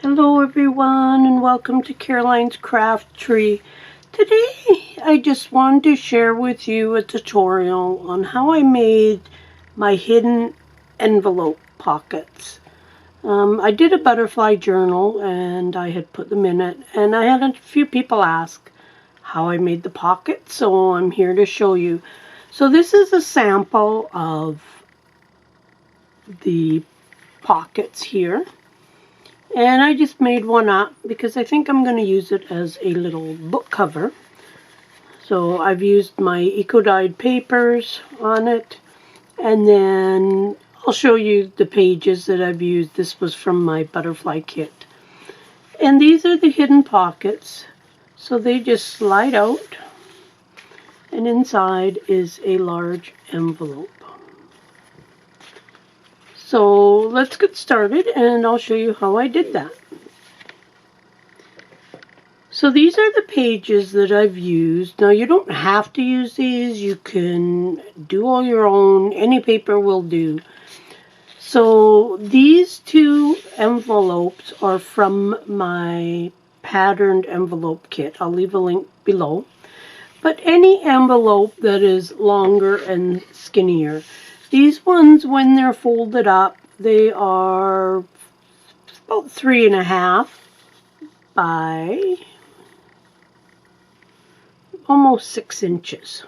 Hello everyone and welcome to Caroline's Craft Tree. Today I just wanted to share with you a tutorial on how I made my hidden envelope pockets. I did a butterfly journal and I had put them in it, and I had a few people ask how I made the pockets, so I'm here to show you. So this is a sample of the pockets here. And I just made one up because I think I'm going to use it as a little book cover. So I've used my eco-dyed papers on it. And then I'll show you the pages that I've used. This was from my butterfly kit. And these are the hidden pockets. So they just slide out. And inside is a large envelope. So let's get started and I'll show you how I did that. So these are the pages that I've used. Now you don't have to use these. You can do all your own. Any paper will do. So these two envelopes are from my patterned envelope kit. I'll leave a link below. But any envelope that is longer and skinnier. These ones, when they're folded up, they are about 3.5 by almost 6 inches.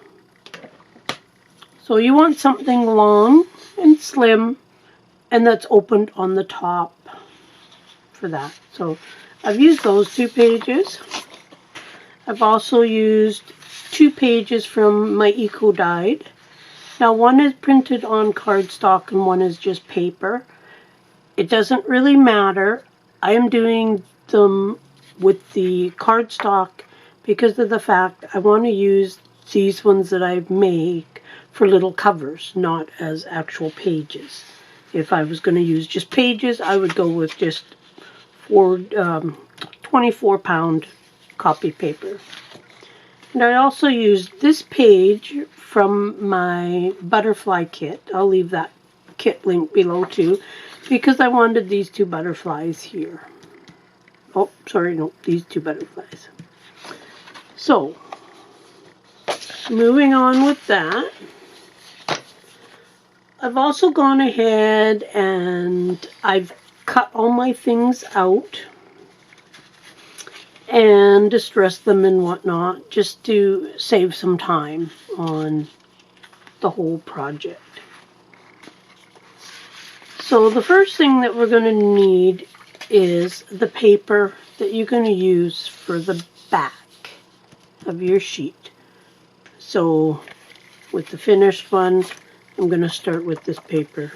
So you want something long and slim and that's opened on the top for that. So I've used those 2 pages. I've also used 2 pages from my eco-dyed. Now one is printed on cardstock and one is just paper. It doesn't really matter. I am doing them with the cardstock because of the fact I want to use these ones that I make for little covers, not as actual pages. If I was going to use just pages, I would go with just 24-pound copy paper. And I also used this page from my butterfly kit. I'll leave that kit link below too, because I wanted these 2 butterflies here. Oh, sorry, no, these 2 butterflies. So, moving on with that, I've also gone ahead and I've cut all my things out and distressed them and whatnot, just to save some time on the whole project. So the first thing that we're going to need is the paper that you're going to use for the back of your sheet. So with the finished one, I'm going to start with this paper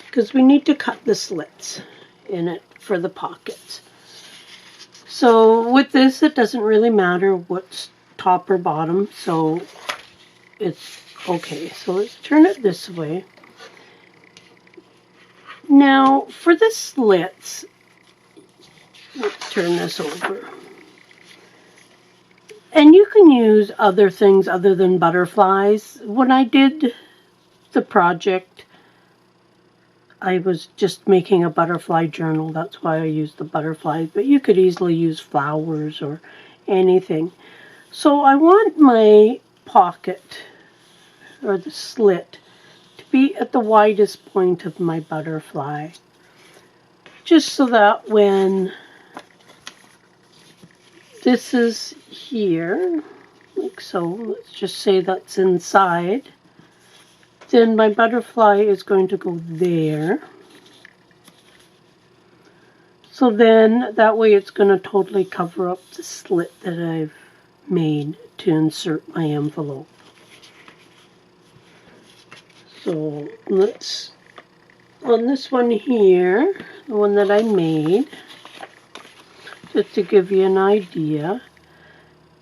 because we need to cut the slits in it for the pockets. So with this, it doesn't really matter what's top or bottom, so it's okay. So let's turn it this way. Now for the slits, let's turn this over. And you can use other things other than butterflies. When I did the project, I was just making a butterfly journal. That's why I used the butterflies. But you could easily use flowers or anything. So I want my pocket, or the slit, to be at the widest point of my butterfly. Just so that when this is here, like so, let's just say that's inside, then my butterfly is going to go there. So then that way it's going to totally cover up the slit that I've made to insert my envelope. So let's, on this one here, the one that I made, just to give you an idea,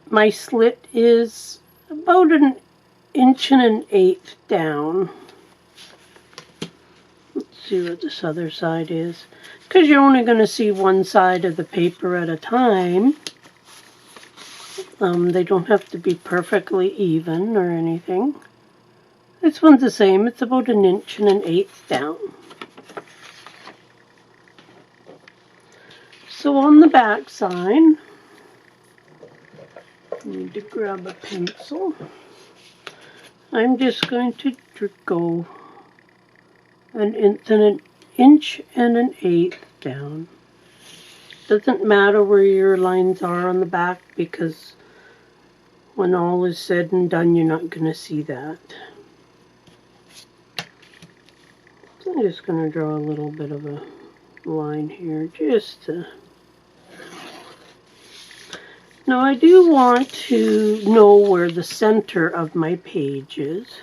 my slit is about 1 1/8 down. Let's see what this other side is. Because you're only going to see one side of the paper at a time. They don't have to be perfectly even or anything. This one's the same. It's about 1 1/8 down. So on the back side, I need to grab a pencil. I'm just going to go an inch and an eighth down. Doesn't matter where your lines are on the back, because when all is said and done, you're not going to see that. So I'm just going to draw a little bit of a line here, just to... Now I do want to know where the center of my page is.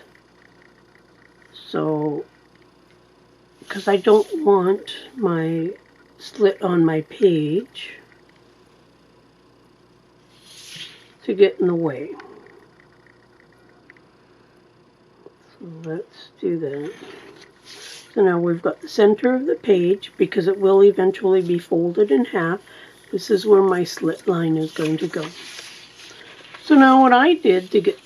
So, because I don't want my slit on my page to get in the way. So let's do that. So now we've got the center of the page, because it will eventually be folded in half. This is where my slit line is going to go. So now what I did to get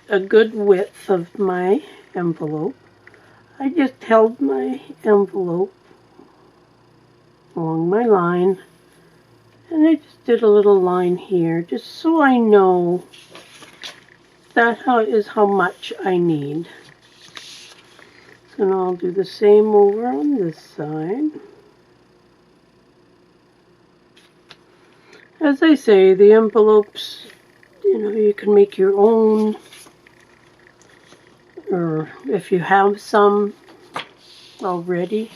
a good width of my envelope, I just held my envelope along my line, and I just did a little line here, just so I know that is how much I need. So now I'll do the same over on this side. As I say, the envelopes, you can make your own, or if you have some already.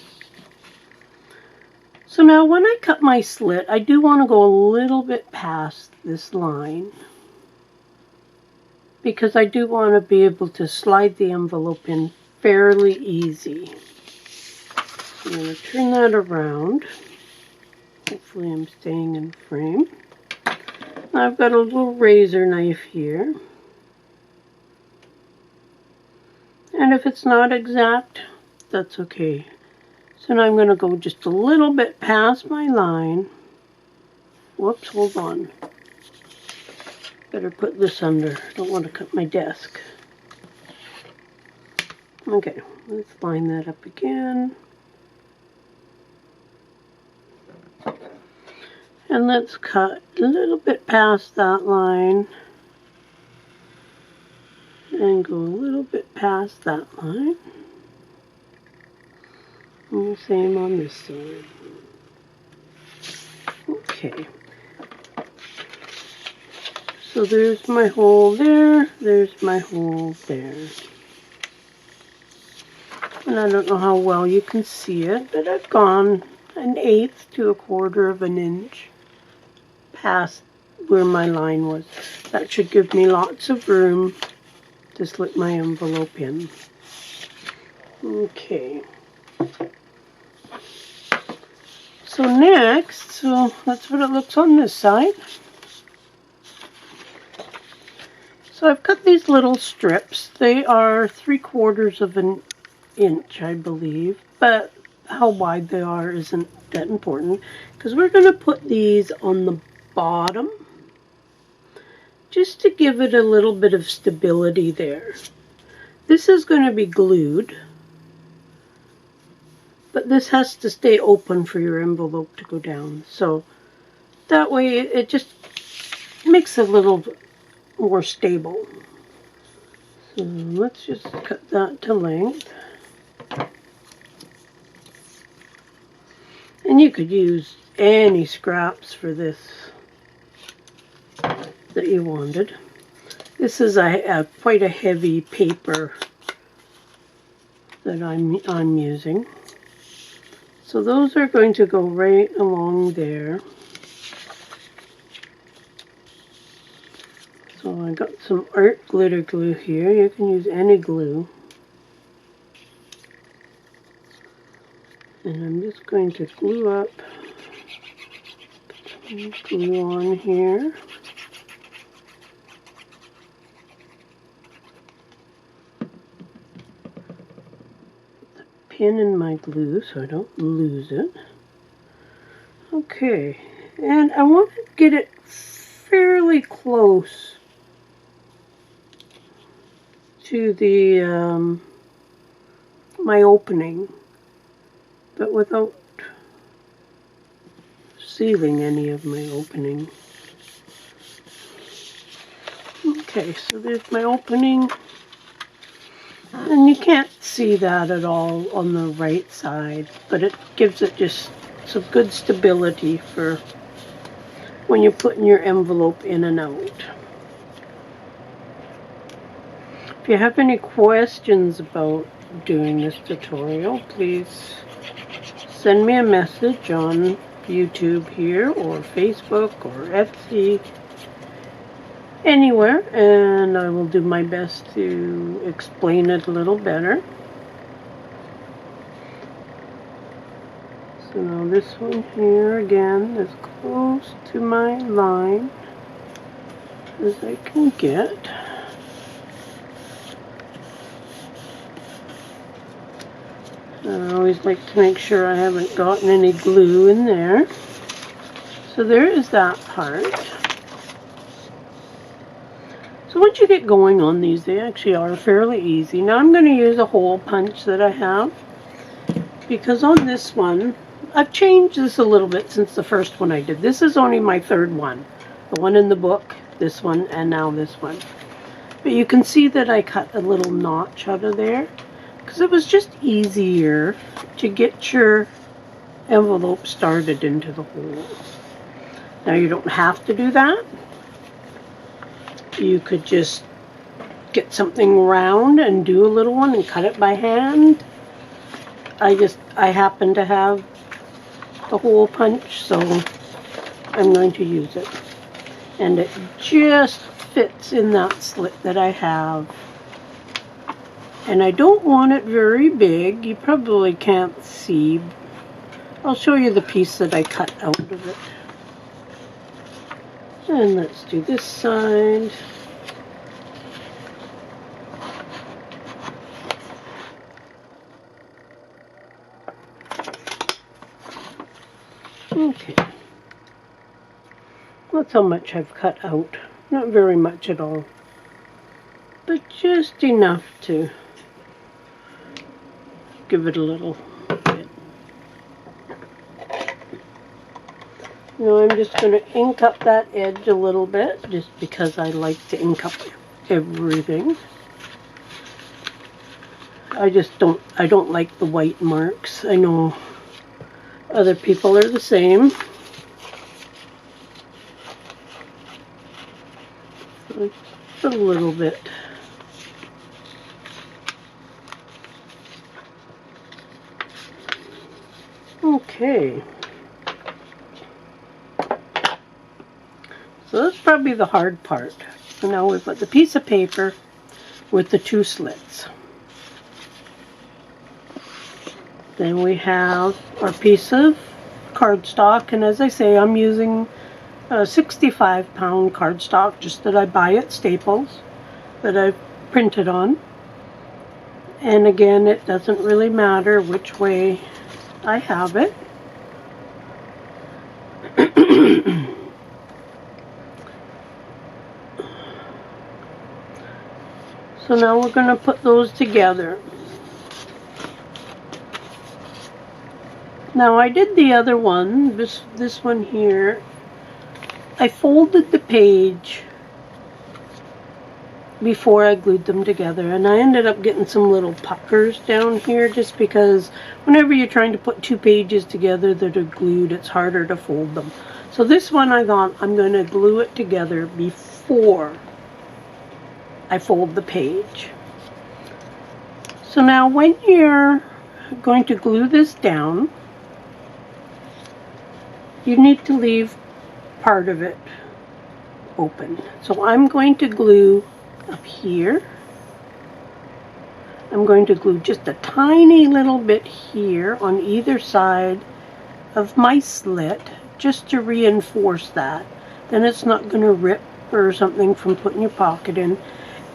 So now when I cut my slit, I do want to go a little bit past this line, because I do want to be able to slide the envelope in fairly easy. I'm going to turn that around. Hopefully I'm staying in frame. I've got a little razor knife here. And if it's not exact, that's okay. So now I'm going to go just a little bit past my line. Whoops, hold on. Better put this under. Don't want to cut my desk. Okay, let's line that up again. And let's cut a little bit past that line. And go a little bit past that line. And the same on this side. Okay. So there's my hole there, there's my hole there. And I don't know how well you can see it, but I've gone 1/8 to 1/4 of an inch past where my line was. That should give me lots of room to slip my envelope in. Okay. So next, so that's what it looks on this side. So I've cut these little strips. They are 3/4 of an inch, I believe, but how wide they are isn't that important, because we're going to put these on the bottom just to give it a little bit of stability there. This is going to be glued, but this has to stay open for your envelope to go down, so that way it just makes it a little more stable. So let's just cut that to length. And you could use any scraps for this that you wanted. This is a quite a heavy paper that I'm using. So those are going to go right along there. So I got some art glitter glue here. You can use any glue. And I'm just going to glue up, glue on here. The pin in my glue so I don't lose it. Okay, and I want to get it fairly close to the my opening, but without sealing any of my opening. Okay, so there's my opening. And you can't see that at all on the right side, but it gives it just some good stability for when you're putting your envelope in and out. If you have any questions about doing this tutorial, please send me a message on YouTube here or Facebook or Etsy, anywhere, and I will do my best to explain it a little better. So now this one here again is close to my line as I can get. I always like to make sure I haven't gotten any glue in there. So there is that part. So once you get going on these, they actually are fairly easy. Now I'm going to use a hole punch that I have, because on this one, I've changed this a little bit since the first one I did. This is only my third one. The one in the book, this one, and now this one. But you can see that I cut a little notch out of there, because it was just easier to get your envelope started into the hole. Now you don't have to do that. You could just get something round and do a little one and cut it by hand. I happen to have the hole punch, so I'm going to use it. And it just fits in that slit that I have. And I don't want it very big. You probably can't see. I'll show you the piece that I cut out of it. And let's do this side. Okay. That's how much I've cut out. Not very much at all, but just enough to give it a little bit. Now I'm just going to ink up that edge a little bit, just because I like to ink up everything. I don't like the white marks. I know other people are the same. So just a little bit. Okay. So that's probably the hard part. So now we've got the piece of paper with the two slits. Then we have our piece of cardstock, and as I say, I'm using a 65-pound cardstock, just that I buy at Staples, that I've printed on. And again, it doesn't really matter which way I have it. So now we're going to put those together. Now I did the other one, this one here. I folded the page before I glued them together, and I ended up getting some little puckers down here, just because whenever you're trying to put two pages together that are glued, it's harder to fold them. So this one I thought I'm going to glue it together before I fold the page. So now when you're going to glue this down, you need to leave part of it open. So I'm going to glue up here. I'm going to glue just a tiny little bit here on either side of my slit, just to reinforce that. Then it's not going to rip or something from putting your pocket in.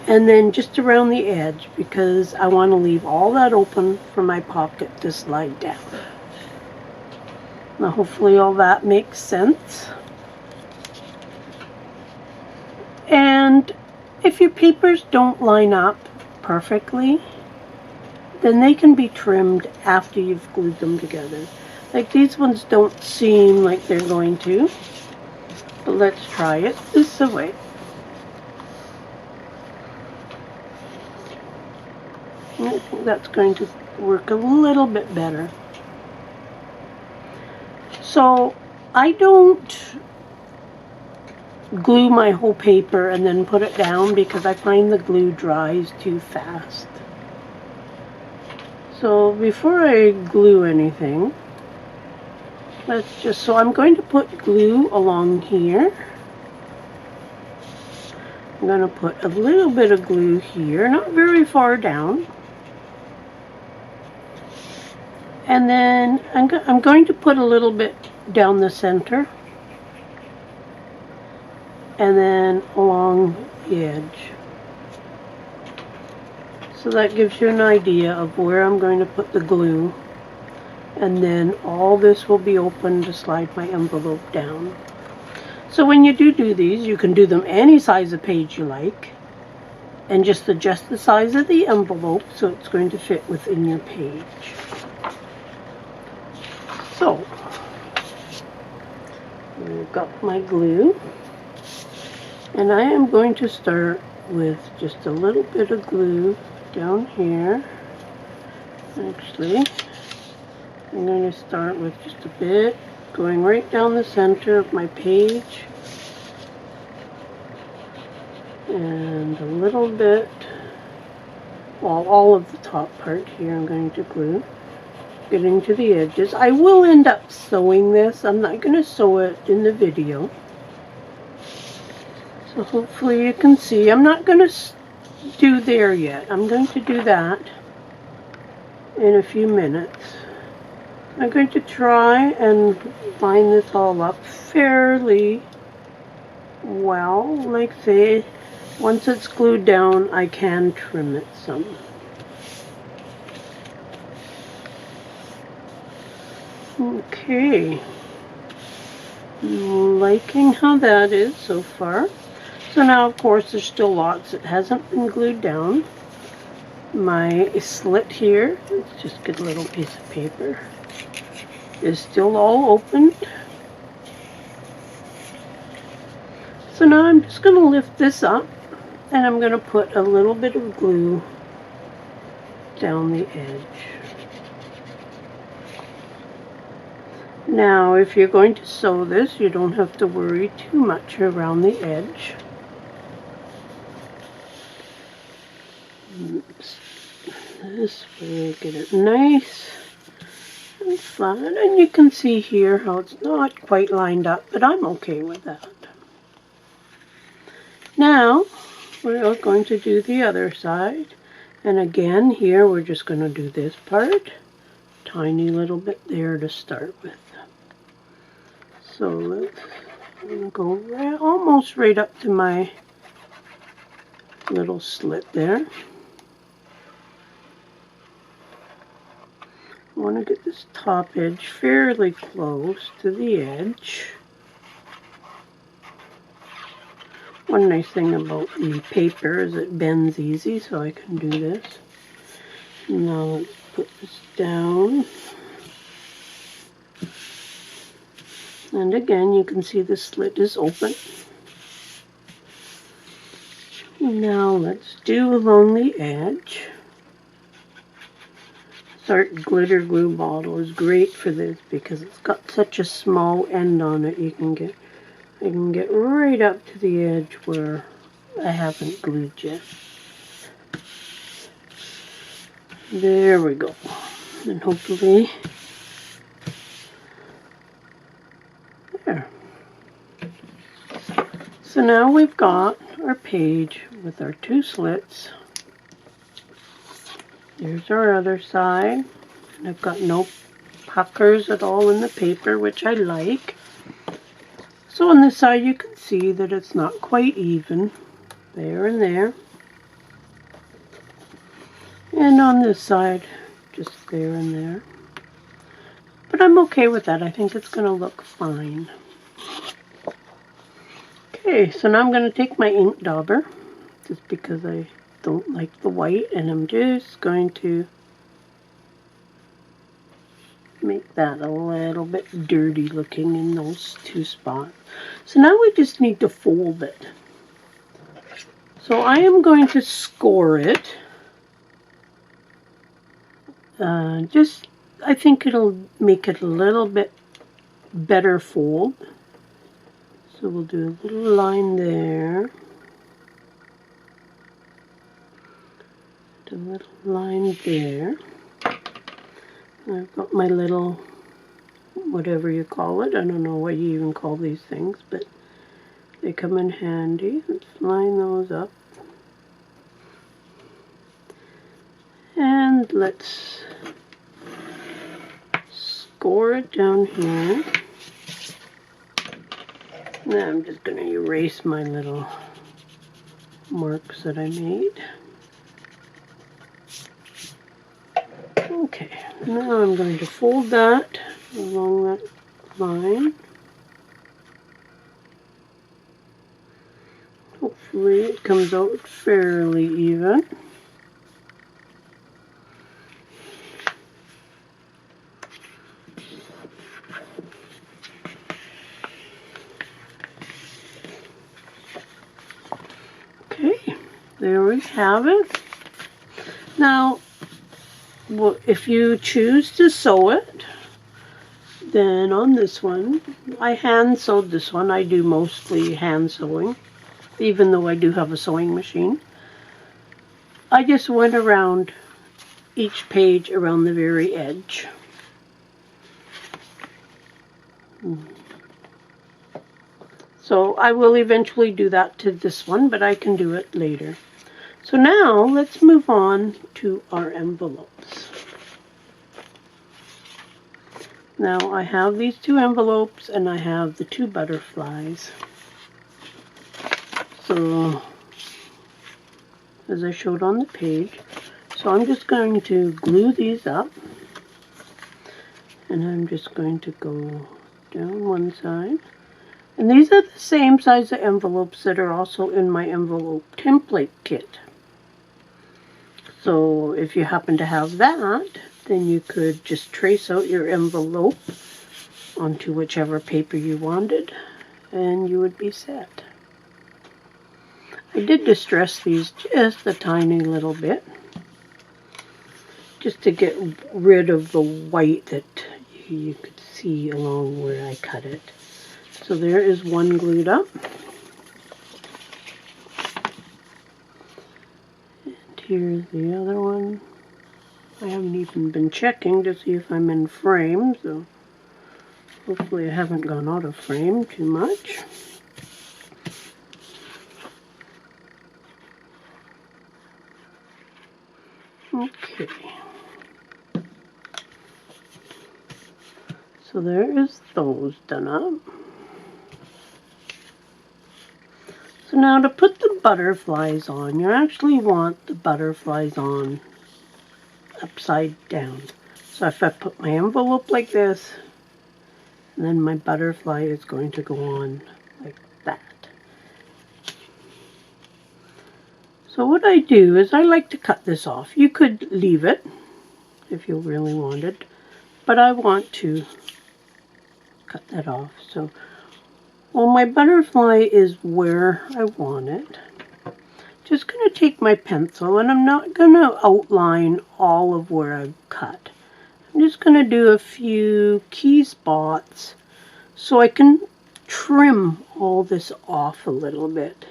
And then just around the edge, because I want to leave all that open for my pocket to slide down. Now hopefully all that makes sense. And if your papers don't line up perfectly, then they can be trimmed after you've glued them together. Like these ones don't seem like they're going to, but let's try it this way. I think that's going to work a little bit better. So I don't glue my whole paper and then put it down because I find the glue dries too fast. So before I glue anything, so I'm going to put glue along here. I'm going to put a little bit of glue here, not very far down. And then I'm going to put a little bit down the center. And then along the edge. So that gives you an idea of where I'm going to put the glue. And then all this will be open to slide my envelope down. So when you do these, you can do them any size of page you like. And just adjust the size of the envelope so it's going to fit within your page. So, I've got my glue. And I am going to start with just a little bit of glue down here. Actually, I'm going to start with just a bit, going right down the center of my page. And a little bit, well, all of the top part here I'm going to glue. Getting to the edges. I will end up sewing this. I'm not going to sew it in the video. So hopefully you can see. I'm not going to do there yet. I'm going to do that in a few minutes. I'm going to try and line this all up fairly well. Like say, once it's glued down, I can trim it some. Okay. Liking how that is so far. So now, of course, there's still lots that hasn't been glued down. My slit here, let's just get a little piece of paper, is still all open. So now I'm just going to lift this up and I'm going to put a little bit of glue down the edge. Now, if you're going to sew this, you don't have to worry too much around the edge. This way, get it nice and flat. And you can see here how it's not quite lined up, but I'm okay with that. Now, we're going to do the other side. And again, here we're just going to do this part. Tiny little bit there to start with. So let's go right, almost right up to my little slit there. I want to get this top edge fairly close to the edge. One nice thing about the paper is it bends easy, so I can do this. Now let's put this down. And again, you can see the slit is open. Now let's do along the edge. This Art Glitter Glue bottle is great for this because it's got such a small end on it. I can get right up to the edge where I haven't glued yet. There we go. And hopefully, there. So now we've got our page with our two slits. There's our other side. And I've got no puckers at all in the paper, which I like. So on this side you can see that it's not quite even. There and there. And on this side, just there and there. But I'm okay with that. I think it's going to look fine. Okay, so now I'm going to take my ink dauber, just because I don't like the white, and I'm just going to make that a little bit dirty looking in those two spots. So now we just need to fold it. So I am going to score it. I think it'll make it a little bit better fold. So we'll do a little line there. A little line there. I've got my little, whatever you call it. I don't know what you even call these things, but they come in handy. Let's line those up. And let's score it down here. Now I'm just going to erase my little marks that I made. Okay, now I'm going to fold that along that line. Hopefully it comes out fairly even. Okay, there we have it. Now, well, if you choose to sew it, then on this one, I hand sewed this one. I do mostly hand sewing, even though I do have a sewing machine. I just went around each page around the very edge. So I will eventually do that to this one, but I can do it later. So now let's move on to our envelopes. Now I have these two envelopes and I have the two butterflies. So, as I showed on the page, so I'm just going to glue these up. And I'm just going to go down one side. And these are the same size of envelopes that are also in my envelope template kit. So if you happen to have that, then you could just trace out your envelope onto whichever paper you wanted, and you would be set. I did distress these just a tiny little bit, just to get rid of the white that you could see along where I cut it. So there is one glued up. Here's the other one. I haven't even been checking to see if I'm in frame, so hopefully I haven't gone out of frame too much. Okay. So there is those done up. So now to put the butterflies on, you actually want the butterflies on upside down. So if I put my envelope like this, then my butterfly is going to go on like that. So what I do is I like to cut this off. You could leave it if you really wanted, but I want to cut that off. So, well, my butterfly is where I want it. Just going to take my pencil, and I'm not going to outline all of where I've cut. I'm just going to do a few key spots so I can trim all this off a little bit.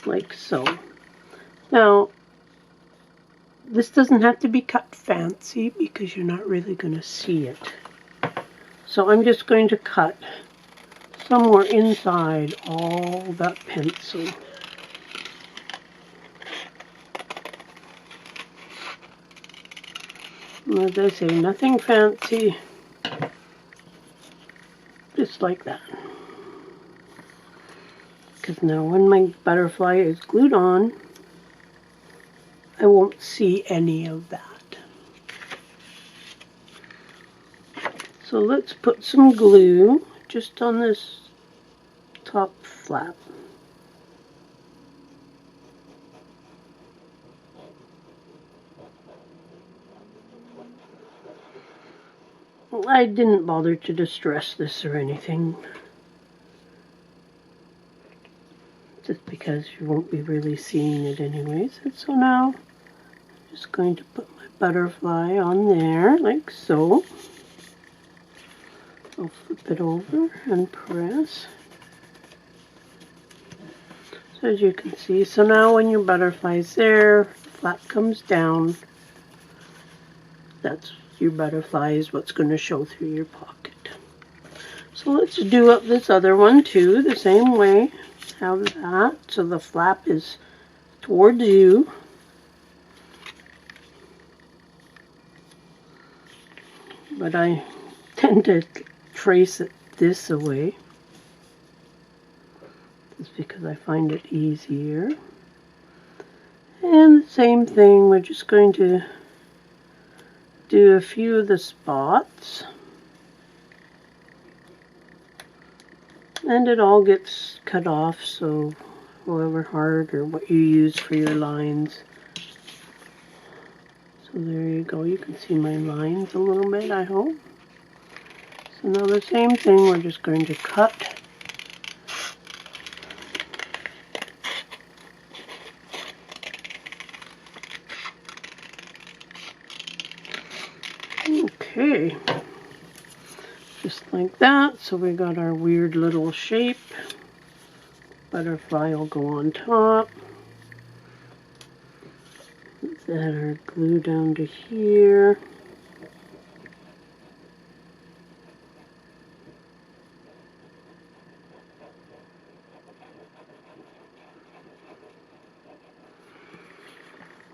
Like so. Now, this doesn't have to be cut fancy because you're not really going to see it. So I'm just going to cut somewhere inside all that pencil. As I say, nothing fancy, just like that. Because now when my butterfly is glued on, I won't see any of that. So let's put some glue just on this top flap. I didn't bother to distress this or anything, just because you won't be really seeing it anyways. And so now I'm just going to put my butterfly on there like so. I'll flip it over and press. So as you can see, so now when your butterfly's there, the flap comes down. That's your butterfly is what's going to show through your pocket. So let's do up this other one too, the same way. Have that, so the flap is towards you. But I tend to trace it this way, just because I find it easier. And the same thing, we're just going to do a few of the spots. And it all gets cut off, so however hard or what you use for your lines. So there you go, you can see my lines a little bit, I hope. So now the same thing, we're just going to cut. Okay, just like that. So we got our weird little shape. Butterfly will go on top. Let's add our glue down to here.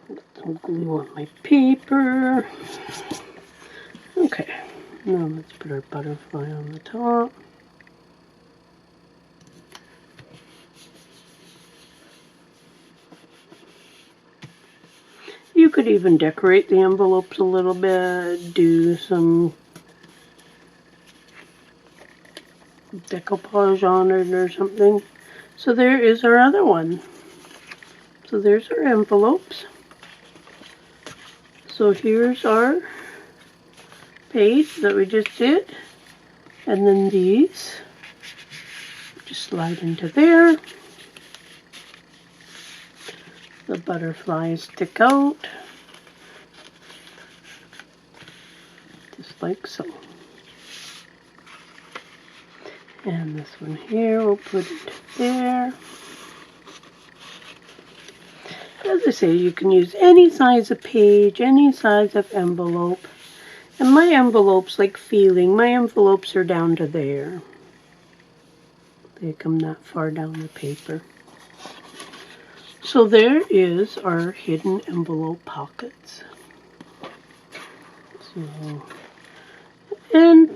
Put some glue on my paper. Okay, now let's put our butterfly on the top. You could even decorate the envelopes a little bit, do some decoupage on it or something. So there is our other one. So there's our envelopes. So here's our page that we just did. And then these just slide into there. The butterflies stick out, just like so. And this one here, we'll put it there. As I say, you can use any size of page, any size of envelope. And my envelopes, like feeling, my envelopes are down to there. They come that far down the paper. So there is our hidden envelope pockets. So, and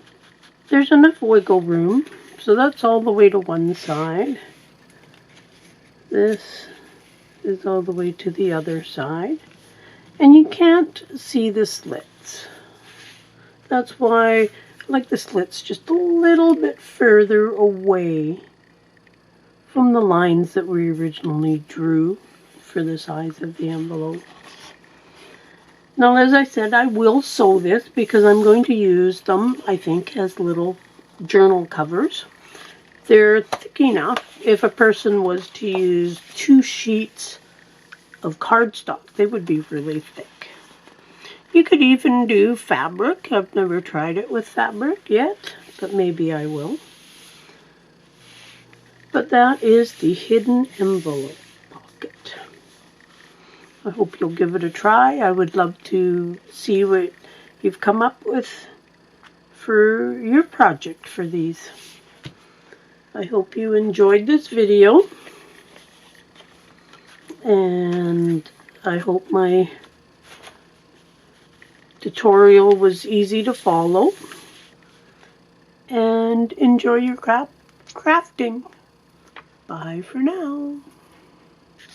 there's enough wiggle room. So that's all the way to one side. This is all the way to the other side. And you can't see the slits. That's why I like the slits just a little bit further away from the lines that we originally drew for the size of the envelope. Now, as I said, I will sew this because I'm going to use them, I think, as little journal covers. They're thick enough. If a person was to use 2 sheets of cardstock, they would be really thick. You could even do fabric. I've never tried it with fabric yet, but maybe I will. But that is the hidden envelope pocket. I hope you'll give it a try. I would love to see what you've come up with for your project for these. I hope you enjoyed this video. And I hope my tutorial was easy to follow. And enjoy your crafting. Bye for now.